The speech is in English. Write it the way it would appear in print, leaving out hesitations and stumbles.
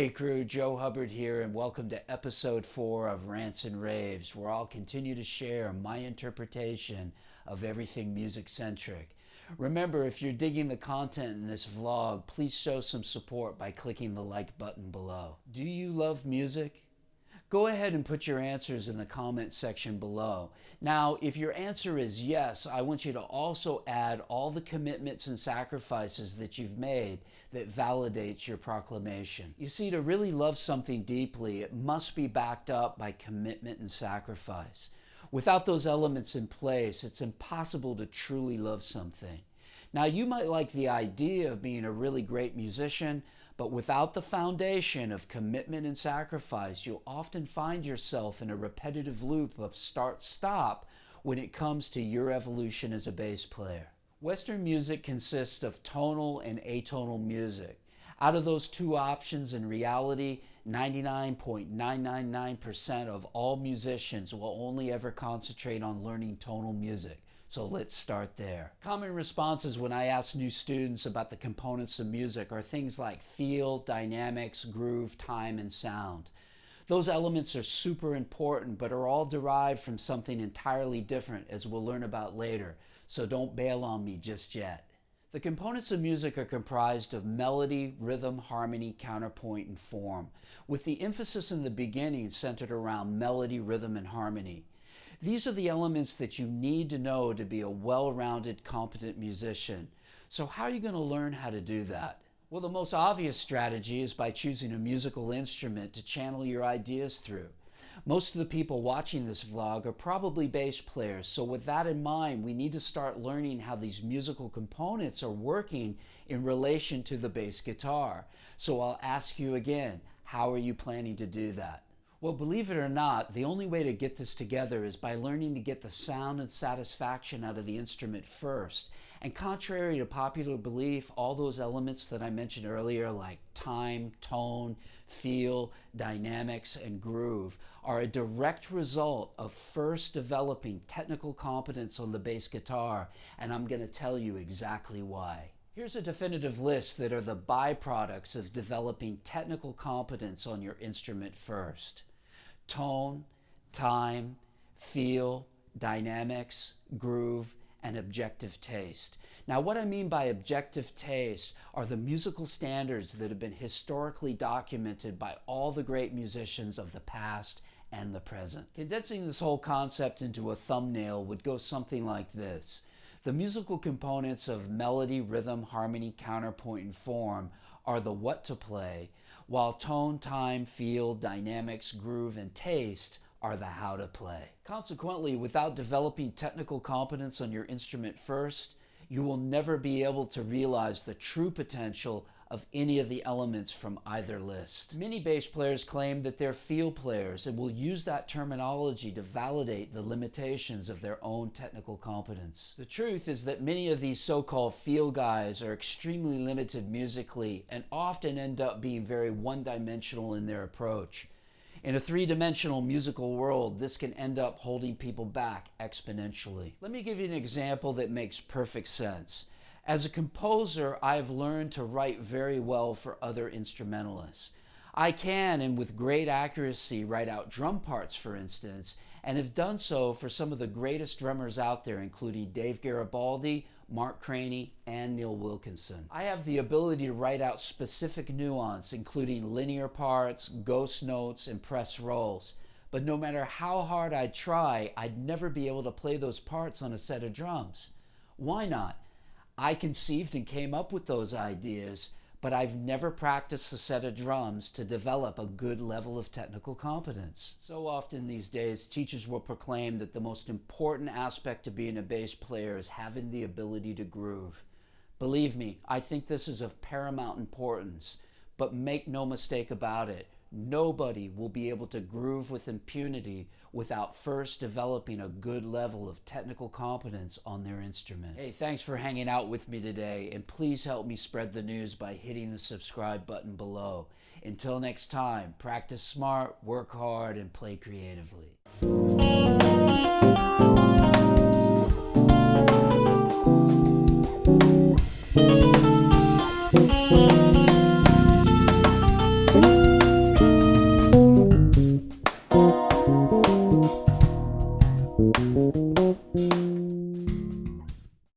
Hey crew, Joe Hubbard here, and welcome to episode 4 of Rants and Raves, where I'll continue to share my interpretation of everything music-centric. Remember, if you're digging the content in this vlog, please show some support by clicking the like button below. Do you love music? Go ahead and put your answers in the comment section below. Now, if your answer is yes, I want you to also add all the commitments and sacrifices that you've made that validates your proclamation. You see, to really love something deeply, it must be backed up by commitment and sacrifice. Without those elements in place, it's impossible to truly love something. Now, you might like the idea of being a really great musician, but without the foundation of commitment and sacrifice, you'll often find yourself in a repetitive loop of start-stop when it comes to your evolution as a bass player. Western music consists of tonal and atonal music. Out of those two options, in reality, 99.999% of all musicians will only ever concentrate on learning tonal music. So let's start there. Common responses when I ask new students about the components of music are things like feel, dynamics, groove, time, and sound. Those elements are super important, but are all derived from something entirely different, as we'll learn about later, so don't bail on me just yet. The components of music are comprised of melody, rhythm, harmony, counterpoint, and form, with the emphasis in the beginning centered around melody, rhythm, and harmony. These are the elements that you need to know to be a well-rounded, competent musician. So how are you going to learn how to do that? Well, the most obvious strategy is by choosing a musical instrument to channel your ideas through. Most of the people watching this vlog are probably bass players, so with that in mind, we need to start learning how these musical components are working in relation to the bass guitar. So I'll ask you again, how are you planning to do that? Well, believe it or not, the only way to get this together is by learning to get the sound and satisfaction out of the instrument first. And contrary to popular belief, all those elements that I mentioned earlier, like time, tone, feel, dynamics, and groove, are a direct result of first developing technical competence on the bass guitar, and I'm going to tell you exactly why. Here's a definitive list that are the byproducts of developing technical competence on your instrument first. Tone, time, feel, dynamics, groove, and objective taste. Now, what I mean by objective taste are the musical standards that have been historically documented by all the great musicians of the past and the present. Condensing this whole concept into a thumbnail would go something like this. The musical components of melody, rhythm, harmony, counterpoint, and form are the what to play, while tone, time, feel, dynamics, groove, and taste are the how to play. Consequently, without developing technical competence on your instrument first, you will never be able to realize the true potential of any of the elements from either list. Many bass players claim that they're feel players and will use that terminology to validate the limitations of their own technical competence. The truth is that many of these so-called feel guys are extremely limited musically and often end up being very one-dimensional in their approach. In a three-dimensional musical world, this can end up holding people back exponentially. Let me give you an example that makes perfect sense. As a composer, I've learned to write very well for other instrumentalists. I can, and with great accuracy, write out drum parts, for instance, and have done so for some of the greatest drummers out there, including Dave Garibaldi, Mark Craney, and Neil Wilkinson. I have the ability to write out specific nuance, including linear parts, ghost notes, and press rolls. But no matter how hard I'd try, I'd never be able to play those parts on a set of drums. Why not? I conceived and came up with those ideas, but I've never practiced a set of drums to develop a good level of technical competence. So often these days, teachers will proclaim that the most important aspect of being a bass player is having the ability to groove. Believe me, I think this is of paramount importance, but make no mistake about it, nobody will be able to groove with impunity without first developing a good level of technical competence on their instrument. Hey, thanks for hanging out with me today, and please help me spread the news by hitting the subscribe button below. Until next time, practice smart, work hard, and play creatively.